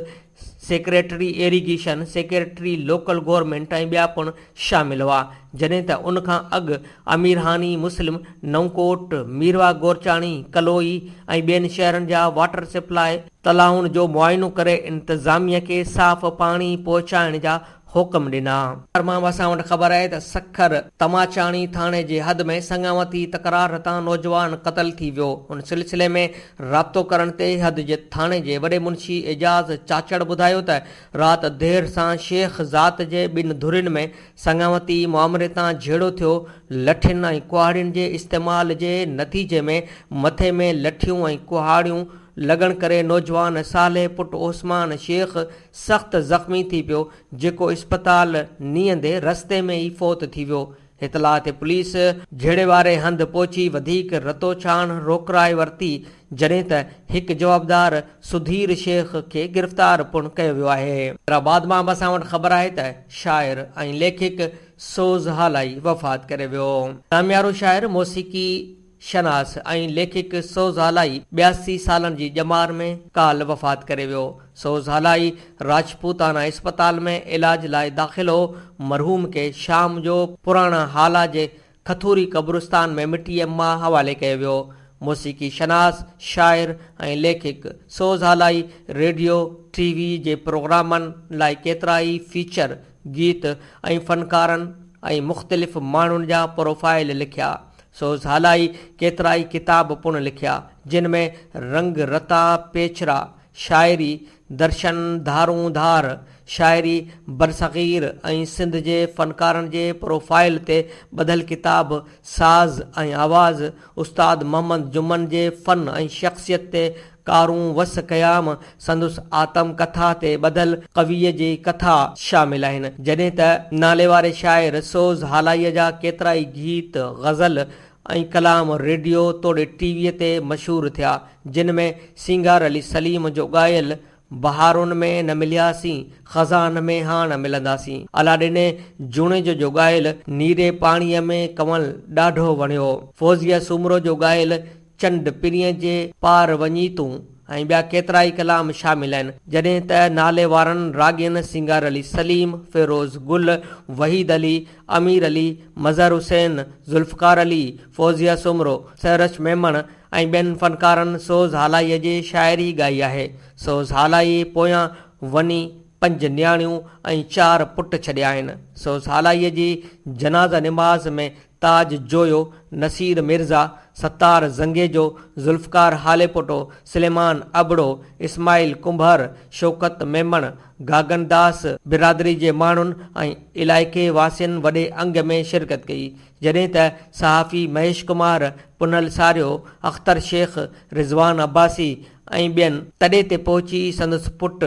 secretary irrigation, secretary local government ऐं ॿिया पिणु शामिल हुआ, जॾहिं त उन खां अॻु अमीर हानी मुस्लिम, नवकोट, मीरवा गोरचाणी, कलोई ऐं ॿियनि शहरनि जा वाटर सप्लाई तलाउनि जो मुआइनो करे इंतिज़ामिया खे साफ़ पाणी पहुचाइण जा हुकम ॾिना। असां वटि ख़बर आहे त सखर तमाचाणी थाणे जे हद में संगावती तकरार तां नौजवान क़तल थी वियो। उन सिलसिले में राब्तो करण ते हद जे थाणे जे वॾे मुंशी एजाज़ चाचड़ ॿुधायो त राति देर सां शेख ज़ात जे ॿिनि धुरियुनि में संगावती मुआमरे तां झेड़ो थियो। लठियुनि ऐं कुहाड़ियुनि जे इस्तेमाल जे नतीजे में मथे में लठियूं ऐं कुहाड़ियूं लॻण करे नौजवान साले पुट ओस्मान शेख सख़्तु ज़ख़्मी थी पियो, जेको इस्पताल नींदे रस्ते में ई फ़ौत थी वियो। इतलाह ते पुलिस झेड़े वारे हंधि पहुची वधीक रतोछाण रोकराए वरिती, जॾहिं त हिकु जवाबदार सुधीर शेख खे गिरफ़्तार पिणु कयो वियो आहे। हैदराबाद मां असां वटि ख़बर आहे त शाइर ऐं लेखक सोज़ हालाई वफ़ात करे वियो। नामियारो शाइर, मौसीकी शनास ऐं लेखक सोज़ हालाई 82 सालनि जी ॼमार में काल वफ़ात करे वियो। सोज़ हालाई राजपूताना इस्पताल में इलाज लाइ दाख़िल हो। मरहूम खे शाम जो पुराणा हाला जे खथूरी क़ब्रिस्तान में मिटीअ मां हवाले कयो वियो। मौसीकी शनास, शाइर ऐं लेखक सोज़ हालाई रेडियो टीवी जे प्रोग्रामनि लाइ केतिरा ई फीचर, गीत ऐं फ़नकारनि ऐं मुख़्तलिफ़ माण्हुनि जा प्रोफाइल लिखिया। सोज़ हालाई केतिरा ई किताब पिणु लिखिया, जिन में रंग रता पेचरा, शाइरी, दर्शन धारूं धार, शाइरी बरसग़ीर ऐं सिंध जे फ़नकारनि जे प्रोफाइल ते ॿधल किताब साज़ ऐं आवाज़, उस्ताद मोहम्मद जुमन जे फ़न ऐं शख़्सियत ते कारूं वस क़याम, संदुस आतम कथा ते ॿधल कवीअ जी कथा शामिल आहिनि, जॾहिं त नाले वारे शाइर सोज़ हालाईअ जा केतिरा ई गीत, ग़ज़ल ऐं कलाम रेडियो तोड़े टीवीअ ते मशहूरु थिया, जिन में सिंगार अली सलीम जो ॻायल बहारुनि में न मिलियासीं, ख़ज़ान में हाण मिलंदासीं, अलाॾिने जूणे जो ॻायल नीरे पाणीअ में कमल ॾाढो वणियो, फौज़िया सुमरो जो ॻायल चंड पिरीअ जे पार वञी तूं ऐं ॿिया केतिरा ई कलाम शामिल आहिनि, जॾहिं त नाले वारनि राॻियनि सिंगार अली सलीम, फिरोज़ गुल, वहीद अली, अमीर अली, मज़हर हुसैन, ज़ुल्फ़कार अली, फौज़िया सुमरो, सहरश मेमण ऐं ॿियनि फ़नकारनि सोज़ हालाईअ जी शाइरी ॻाई आहे। सोज़ हालाई पोयां वञी 5 न्याणियूं ऐं 4 पुट छॾिया आहिनि। सोज़ हालाईअ जी जनाज़ा निमाज़ में ताज जोयो, नसीर मिर्ज़ा, सत्तार ज़ंगेजो, ज़ुल्फ़कार हालेपोटो, सलेमान अबड़ो, इस्माइल कुंभर, शौकत मेमण, गागनदास बिरादरी जे माण्हुनि ऐं इलाइक़े वासियुनि वॾे अंग में शिरकत कई, जॾहिं त सहाफ़ी महेश कुमार, पुनल सारियो, अख़्तर शेख, रिज़वान अब्बासी ऐं ॿियनि तॾे ते पहुची संदसि पुट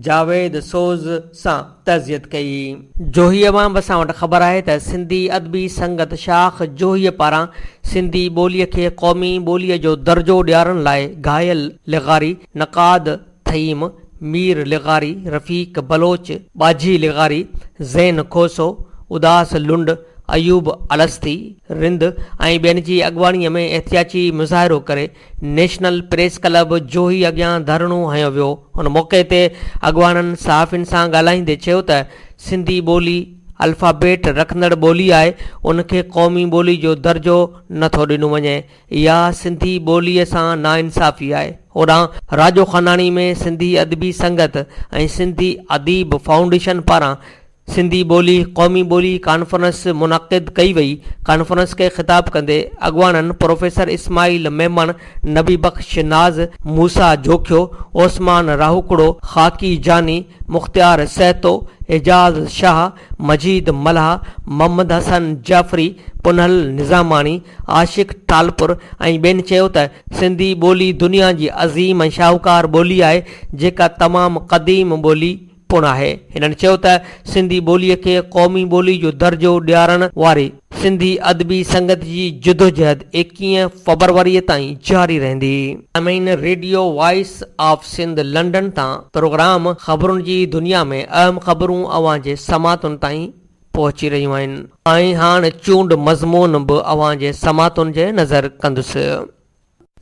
जावेद सोज़ सां तज़ियत कई। जोहीअ मां असां वटि ख़बर आहे त सिंधी अदबी संगत शाख जोहीअ पारां सिंधी ॿोलीअ खे क़ौमी ॿोलीअ जो दर्जो ॾियारण लाइ घायल लिग़ारी, नक़ाद थईम, मीर लिग़ारी, रफ़ीक बलोच, बाजी लिग़ारी, ज़ैन खोसो, उदास लुंड, अयूब अलस्ती, रिंद ऐं ॿियनि जी अॻवानीअ में एहतियाची मुज़ाहिरो करे नेशनल प्रेस क्लब जोही अॻियां धरणो हयो वियो। हुन मौक़े ते अॻवाननि सहाफ़ियुनि सां ॻाल्हाईंदे चयो त सिंधी ॿोली अल्फ़ाबेट रखंदड़ ॿोली आहे, उनखे क़ौमी ॿोली जो दर्जो नथो ॾिनो वञे। इहा सिंधी ॿोलीअ सां नाइंसाफ़ी आहे। होॾां राजो खनाणी में सिंधी अदबी संगत ऐं सिंधी अदीब फाउंडेशन पारां सिंधी ॿोली क़ौमी ॿोली कॉन्फ्रेंस मुनक़िद कई वई। कॉन्फ्रेंस खे ख़िताब कंदे अॻवाननि प्रोफेसर इस्माइल मेमन, नबी बख़्श नाज़, मूसा जोखियो, ओस्मान राहुकड़ो, ख़ाकी जानी, मुख़्तियार सैतो, एजाज़ शाह, मजीद मल्हा, मोहम्मद हसन जाफ़री, पुनहल निज़ामानी, आशिक़ टालपुर ऐं ॿियनि चयो त सिंधी ॿोली दुनिया जी अज़ीम ऐं शाहूकार ॿोली आहे जेका तमामु क़दीम ॿोली पुण आहे। हिननि चयो त सिंधी ॿोलीअ खे क़ौमी ॿोली जो दर्जो ॾियारण वारी सिंधी अदबी संगत जी जदोजहद 21 फरवरी ताईं जारी रहंदी। Radio voice of Sindh London तां प्रोग्राम ख़बरुनि जी दुनिया में अहम ख़बरूं अवां जे समातुनि ताईं पहुची रहियूं आहिनि ऐं हाणे चूंड मज़मून बि अवां जे समातुनि जे नज़र कंदुसि।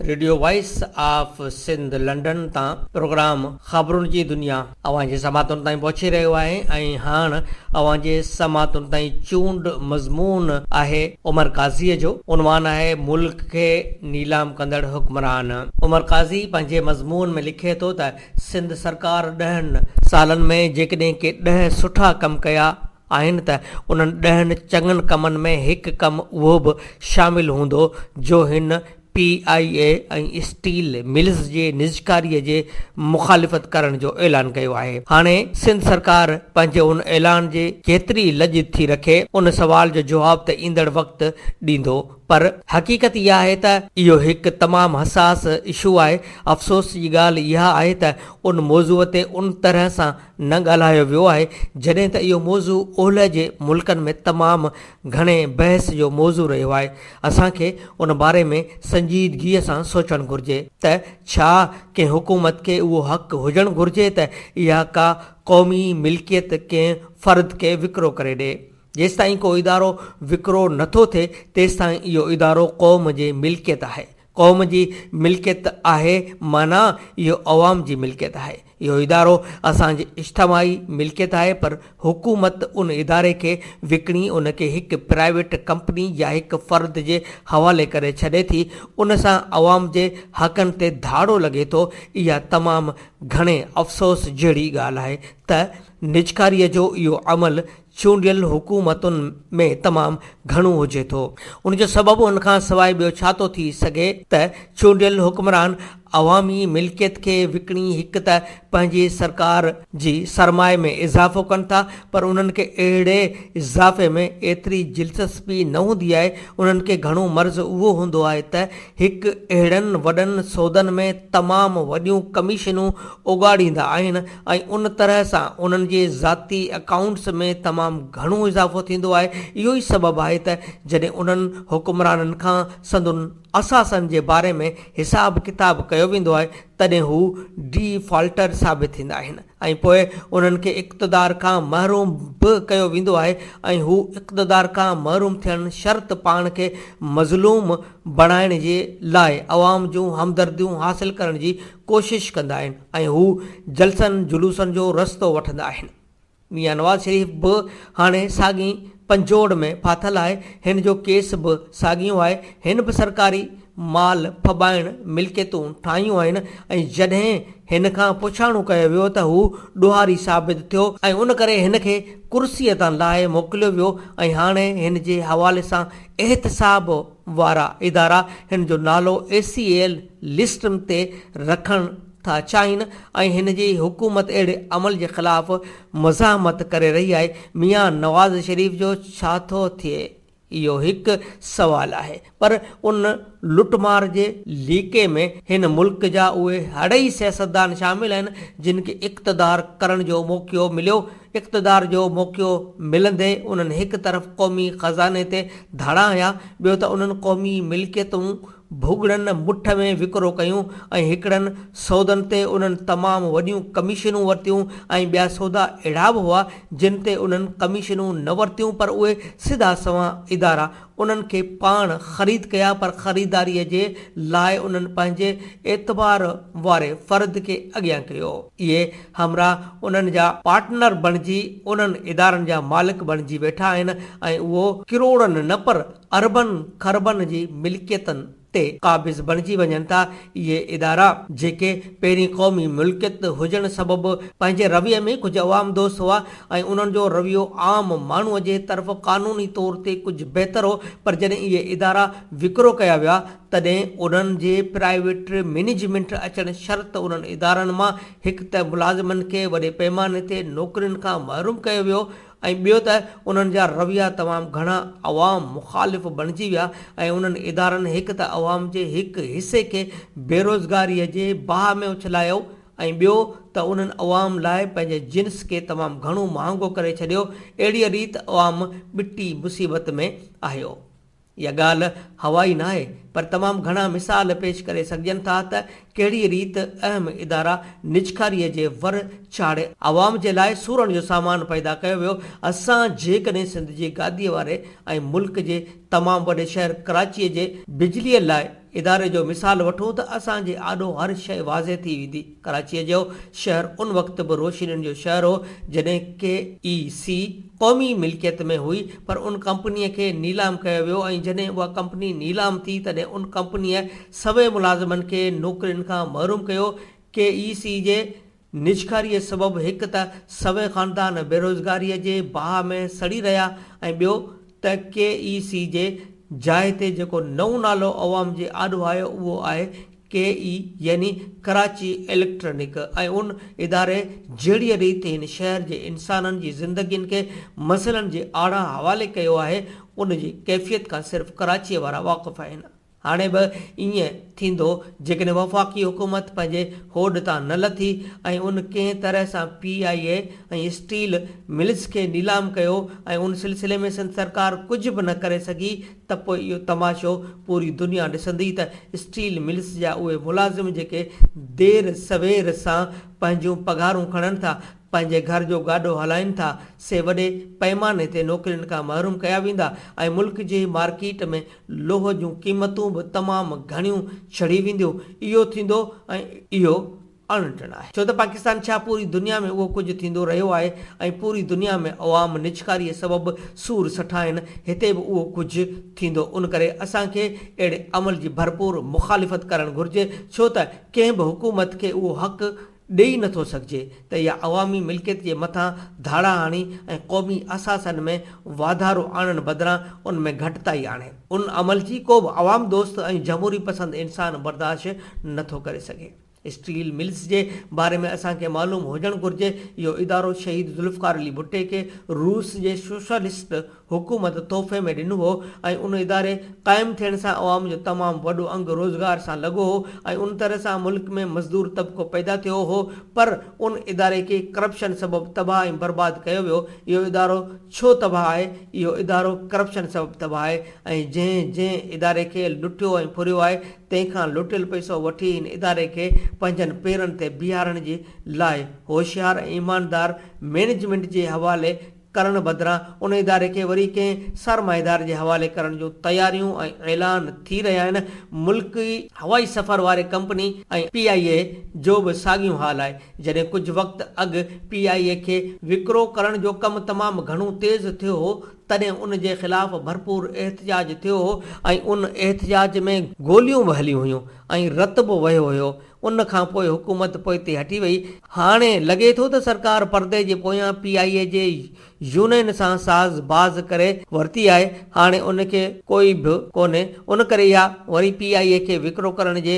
Radio voice of Sindh London तां प्रोग्राम ख़बरुनि जी दुनिया अवां जे समातुनि ताईं पहुची रहियो आहे ऐं हाणे अवां जे समातुनि ताईं चूंड मज़मून आहे उमर काज़ीअ जो। उनवान आहे मुल्क खे नीलाम कंदड़ हुक्मरान। उमर काज़ी पंहिंजे मज़मून में लिखे थो त सिंध सरकार 10 सालनि में जेकॾहिं के 10 सुठा कम कया आहिनि त उन्हनि 10 चङनि कमनि में हिकु कमु उहो बि शामिलु हूंदो जो हिन PIA ऐं स्टील मिल्स जे निजकारीअ जे मुखालिफ़त करण जो ऐलान कयो आहे। हाणे सिंध सरकार पंहिंजे उन ऐलान जे केतिरी लॼ थी रखे उन सवाल जो जवाब त ईंदड़ वक़्तु ॾींदो, पर हक़ीक़त इहा आहे त इहो हिकु तमामु हसास इशू आहे। अफ़सोस जी ॻाल्हि इहा आहे त उन मौज़ूअ ते उन तरह सां न ॻाल्हायो वियो आहे जॾहिं त इहो मौज़ू ओलह जे मुल्कनि में तमामु घणे बहस जो मौज़ू रहियो आहे। असांखे उन बारे में संजीदगीअ सां सोचणु घुर्जे त छा कंहिं हुकूमत खे उहो हक़ हुजणु घुर्जे त इहा का क़ौमी मिल्कियत कंहिं फ़र्द खे विकिरो करे ॾे। जेसिताईं को इदारो विकिरो नथो थिए तेसिताईं इहो इदारो क़ौम जी मिल्कियत आहे। क़ौम जी मिल्कियत आहे माना इहो अवाम जी मिल्कियत आहे। इहो इदारो असांजी इज्तिमाही मिल्कियत आहे, पर हुकूमत उन इदारे खे विकिणी उन खे हिकु प्राइवेट कंपनी या हिकु फ़र्द जे हवाले करे छॾे थी। उन सां अवाम जे हक़नि ते धाड़ो लॻे थो। इहा तमामु घणे अफ़सोस जहिड़ी ॻाल्हि आहे त निजकारीअ जो इहो अमल चूंडियल हुकूमतुनि में तमामु घणो हुजे थो। उनजो सबबु उन खां सवाइ ॿियो छा थो थी सघे त चूंडियल हुक्मरान अवामी मिल्कियत खे विकिणी हिकु त पंहिंजी सरकार जी सरमाए में इज़ाफ़ो कनि था, पर उन्हनि खे अहिड़े इज़ाफ़े में एतिरी दिलचस्पी न हूंदी आहे। उन्हनि खे घणो मर्ज़ उहो हूंदो आहे त हिकु अहिड़नि वॾनि सौदनि में तमामु वॾियूं कमीशनूं उगाड़ींदा आहिनि ऐं उन तरह सां उन्हनि जे ज़ाती अकाउंट्स में तमामु घणो इज़ाफ़ो थींदो आहे। इहो ई सबबु आहे त जॾहिं उन्हनि हुक्मराननि खां संदुनि असासनि जे बारे में हिसाब किताब कयो वेंदो आहे तॾहिं हू डिफॉल्टर साबित थींदा आहिनि ऐं पोइ उन्हनि खे इक़्तिदार खां महरूम बि कयो वेंदो आहे ऐं हू इक़्तिदार खां महरूम थियणु शर्त पाण खे मज़लूम बणाइण जे लाइ अवाम जूं हमदर्दियूं हासिल करण जी कोशिश कंदा आहिनि ऐं हू जलसनि जुलूसनि जो रस्तो वठंदा आहिनि। मियां नवाज़ शरीफ़ बि हाणे साॻी पंजोड़ में फाथल आहे। हिन जो केस बि साॻियो आहे। हिन बि सरकारी माल फॿाइण मिल्कियतूं ठाहियूं आहिनि ऐं जॾहिं हिन खां पुछाणो कयो वियो त हू ॾोहारी साबित थियो ऐं उन करे हिन खे कुर्सीअ तां लाहे मोकिलियो वियो ऐं हाणे हिन जे हवाले सां एहतसाब वारा इदारा हिन जो नालो ACL लिस्टुनि ते रखणु था चाहिनि ऐं हिन जी हुकूमत अहिड़े अमल जे ख़िलाफ़ मज़ाहमत करे रही आहे। मियां नवाज़ शरीफ़ जो छा थो थिए, इहो हिकु सवाल आहे, पर उन लुटमार जे लीके में हिन मुल्क जा उहे अढ़ई सियासतदान शामिल आहिनि जिन खे इक़्तिदार करण जो मौक़ो मिलियो। इक़्तिदार जो मौक़ो मिलंदे उन्हनि हिकु तरफ़ क़ौमी ख़ज़ाने ते धाड़ा हया, ॿियो त उन्हनि क़ौमी मिल्कियतूं भुॻड़नि मुठ में विकिरो कयूं ऐं हिकिड़नि सौदनि ते उन्हनि तमामु वॾियूं कमीशनूं वरितियूं ऐं ॿिया सौदा अहिड़ा बि हुआ जिन ते उन्हनि कमीशनूं न वरितियूं, पर उहे सिधा सवा इदारा उन्हनि खे पाण ख़रीद कया, पर ख़रीदारीअ जे लाइ उन्हनि पंहिंजे एतबार वारे फ़र्द खे अॻियां कयो। इहे हमरा उन्हनि जा पार्टनर बणिजी उन्हनि इदारनि जा मालिक बणिजी वेठा आहिनि ऐं उहो किरोड़नि न पर अरबनि खरबनि जी मिल्कियतनि ते क़ाबिज़ बणिजी वञनि था। इहे इदारा जेके पहिरीं क़ौमी मुल्कियत हुजण सबबि पंहिंजे रवैये में कुझु अवाम दोस्त हुआ ऐं उन्हनि जो रवैयो आम माण्हूअ जे तरफ़ क़ानूनी तौर ते कुझु बहितर हो, पर जॾहिं इहे इदारा विकिरो कया विया तॾहिं उन्हनि जे प्राइवेट मैनेजमेंट अचणु शर्त उन्हनि इदारनि मां हिकु त मुलाज़िमनि खे वॾे पैमाने ते नौकरियुनि खां महरूम कयो वियो ऐं ॿियो त उन्हनि जा रवैया तमामु घणा अवाम मुख़ालिफ़ बणिजी विया ऐं उन्हनि इदारनि हिकु त अवाम जे हिकु हिसे खे बेरोज़गारीअ जे बाहि में उछलायो ऐं ॿियो त उन्हनि अवाम लाइ पंहिंजे जिन्स खे तमामु घणो महांगो करे छॾियो। अहिड़ीअ रीति अवाम ॿिटी मुसीबत में आहियो। इहा ॻाल्हि हवाई न आहे, पर तमामु घणा मिसाल पेश करे सघजनि था त कहिड़ी रीति अहम इदारा निजकारीअ जे वर चाढ़े अवाम जे लाइ सूरनि जो सामान पैदा कयो वियो। असां जेकॾहिं सिंध जी गादीअ वारे ऐं मुल्क जे तमामु वॾे शहर कराचीअ जे बिजलीअ लाइ इदारे जो मिसाल वठूं त असांजे आॾो हर शइ वाज़े थी वेंदी। कराचीअ जो शहर उन वक़्तु बि रोशनियुनि जो शहर हो जॾहिं KEC क़ौमी मिल्कियत में हुई, पर उन कंपनीअ खे नीलाम कयो वियो ऐं जॾहिं उहा कंपनी नीलाम थी तॾहिं उन कंपनीअ सभई मुलाज़िमनि खे नौकरियुनि खां महरूम कयो। KEC जे निजकारीअ सबबि हिकु त सभई ख़ानदान बेरोज़गारीअ जे बाहि में सड़ी रहिया ऐं ॿियो त KEC जे जाइ ते जेको नओं नालो अवाम जे आॾो आयो उहो आहे KE यानी कराची इलेक्ट्रॉनिक ऐं उन इदारे जहिड़ीअ रीति हिन शहर जे इंसाननि जी ज़िंदगियुनि खे मसइलनि जे आड़ा हवाले कयो आहे उन जी कैफ़ियत खां सिर्फ़ु कराचीअ वारा वाक़ुफ़ आहिनि। हाणे बि ईअं थींदो जेकॾहिं वफ़ाक़ी हुकूमत पंहिंजे होड तां न लथी ऐं उन कंहिं तरह सां PIA ऐं स्टील मिल्स खे नीलाम कयो ऐं उन सिलसिले में सिंध सरकार कुझु बि न करे सघी त पोइ इहो तमाशो पूरी दुनिया ॾिसंदी त स्टील मिल्स जा उहे मुलाज़िम जेके देर सवेर सां पंहिंजूं पघारूं खणनि था, पंहिंजे घर जो गाॾो हलाइनि था, से वॾे पैमाने ते नौकरियुनि खां महरूम कया वेंदा ऐं मुल्क जी मार्केट में लोह जूं क़ीमतूं बि तमामु घणियूं चढ़ी वेंदियूं। इहो थींदो ऐं इहो अणटण आहे, छो त पाकिस्तान छा पूरी दुनिया में उहो कुझु थींदो रहियो आहे ऐं पूरी दुनिया में अवाम निजकारीअ सबबि सूर सठा आहिनि, हिते बि उहो कुझु थींदो। उन करे असांखे अहिड़े अमल जी भरपूर मुख़ालिफ़त करणु घुरिजे, छो त कंहिं बि हुकूमत खे उहो हक़ ॾेई नथो सघिजे त इहा अवामी मिल्कियत जे मथां धाड़ा आणी ऐं क़ौमी असासनि में वाधारो आणण बदिरां उन में घटिताई आणे। उन अमल जी को बि अवाम दोस्त ऐं जमहूरी पसंदि इंसान बर्दाश्त नथो करे सघे। स्टील मिल्स जे बारे में असांखे मालूम हुजणु घुरिजे। इहो इदारो शहीद ज़ुल्फ़कार अली भुट्टे खे रूस जे सोशलिस्ट हुकूमत तोहफ़े में ॾिनो हो ऐं उन इदारे क़ाइमु थियण सां अवाम जो तमामु वॾो अंग रोज़गार सां लॻो हो ऐं उन तरह सां मुल्क में मज़दूर तबिको पैदा थियो हो, पर उन इदारे खे करप्शन सबबि तबाह ऐं बर्बाद कयो वियो। इहो इदारो छो तबाह आहे? इहो इदारो करप्शन सबबि तबाह आहे ऐं जंहिं इदारे खे लुटियो ऐं फुरियो आहे तंहिंखां लुटियल पैसो वठी हिन इदारे खे पंहिंजनि पेरनि ते बीहारण जे लाइ होशियार ऐं ईमानदार मैनेजमेंट जे हवाले करण बदिरां उन इदारे खे वरी कंहिं सरमाएदार जे हवाले करण जूं तयारियूं ऐं ऐलान थी रहिया आहिनि। मुल्की हवाई सफ़र वारे कंपनी ऐं PIA जो बि साॻियो हाल आहे। जॾहिं कुझु वक़्तु अॻु PIA खे विकिरो करण जो कमु तमामु घणो तेज़ थियो हो तॾहिं उन जे ख़िलाफ़ भरपूर एहतिजाज थियो हो ऐं उन एहतिजाज में गोलियूं बि हलियूं हुयूं ऐं रत बि वियो हुयो। उन खां पोइ हुकूमत पोइ ते हटी वई। हाणे लॻे थो त सरकार परदे जे पोयां PIA जे यूनियन सां साज़ बाज़ करे वरिती आहे। हाणे उनखे कोई बि कोन्हे, उन करे इहा वरी PIA खे विकिरो करण जे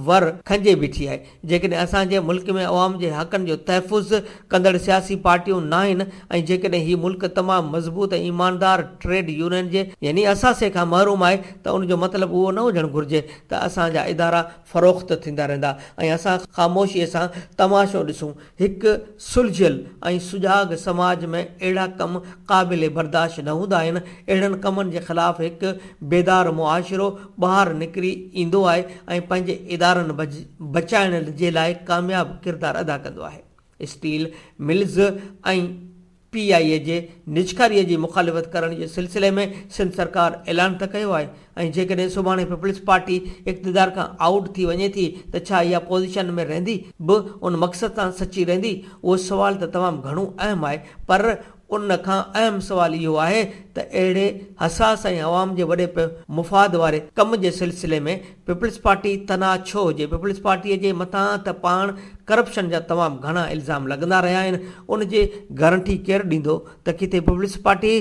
वर खंजे बीठी आहे। जेकॾहिं असांजे मुल्क में अवाम जे हक़नि जो तहफ़ुज़ कंदड़ सियासी पार्टियूं न आहिनि ऐं जेकॾहिं हीउ मुल्क तमामु मज़बूत ऐं ईमानदार ट्रेड यूनियन जे यानी असासे खां महरूम आहे त उनजो मतिलबु उहो न हुजणु घुरिजे त असांजा इदारा फ़रोख़्त थींदा रहंदा ऐं असां ख़ामोशीअ सां तमाशो ॾिसूं। हिकु सुलझियल ऐं सुजाॻ समाज में अहिड़ा कम क़ाबिल बर्दाश्त न हूंदा आहिनि। अहिड़नि कमनि जे ख़िलाफ़ हिकु बेदार मुआशिरो ॿाहिरि निकिरी ईंदो आहे ऐं पंहिंजे इदारनि बचाइण जे लाइ कामयाबु किरदारु अदा कंदो आहे। स्टील मिल्स ऐं PIA जे निजकारीअ जी मुख़ालिफ़त करण जे सिलसिले में सिंध सरकार ऐलान त कयो आहे ऐं जेकॾहिं सुभाणे पीपल्स पार्टी इक़्तिदार खां आउट थी वञे थी त छा इहा पोज़ीशन में रहंदी बि उन मक़सद सां सची रहंदी? उहो सुवाल त तमामु घणो अहम आहे, पर उन खां अहम सवाल इहो आहे त अहिड़े हसास ऐं अवाम जे वॾे मुफ़ाद वारे कम जे सिलसिले में पीपल्स पार्टी तनाह छो हुजे। पीपल्स पार्टीअ जे मथां त पाण करप्शन जा तमामु घणा इल्ज़ाम लॻंदा रहिया आहिनि, उन जी गारंटी केरु ॾींदो त किथे पीपल्स पार्टी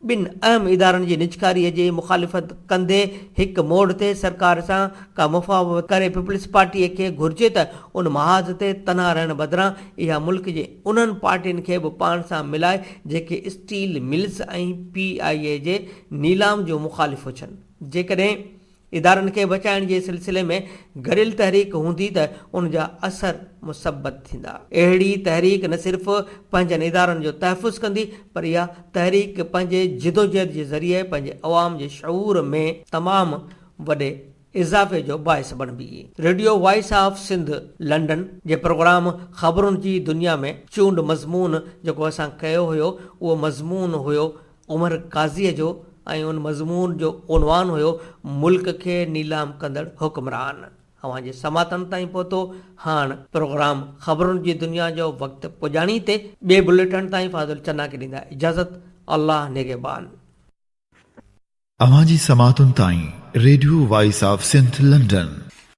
ॿिनि अहम इदारनि जी निजकारीअ जी मुखालिफ़त कंदे हिकु मोड़ ते सरकार सां का मुफ़ावत करे। पीपल्स पार्टीअ खे घुर्जे त उन महाज़ ते तनाह रहण बदिरां इहा मुल्क जे उन्हनि पार्टियुनि खे बि पाण सां मिलाए जेके स्टील मिल्स ऐं PIA जे नीलाम जो मुखालिफ़ हुजनि। जेकॾहिं इदारनि खे बचाइण जे सिलसिले में गॾियल तहरीक हूंदी त उन जा असर मुसबत थींदा। अहिड़ी तहरीक न सिर्फ़ पंहिंजनि इदारनि जो तहफ़ुज़ कंदी, पर इहा तहरीक पंहिंजे जिदोजहद जे ज़रिए पंहिंजे अवाम जे शऊर में तमामु वॾे इज़ाफ़े जो बाइस बणबी। Radio voice of Sindh London जे प्रोग्राम ख़बरुनि जी दुनिया में चूंड मज़मून जेको असां कयो हुयो, उहो मज़मून हुयो उमर काज़ीअ जो ऐं उन मज़मून जो उनवान हुयो मुल्क खे नीलाम कंदड़ हुक्मरान। अवां जे समातन ताईं पहुतो। हाणे प्रोग्राम ख़बरुनि जी दुनिया जो वक़्तु पुॼाणी ते ॿिए बुलेटिन ताईं फाज़िल चन्ना खे ॾींदा इजाज़त। अल्लाह निगहबान। अवां जी समातुनि ताईं radio voice of Sindh London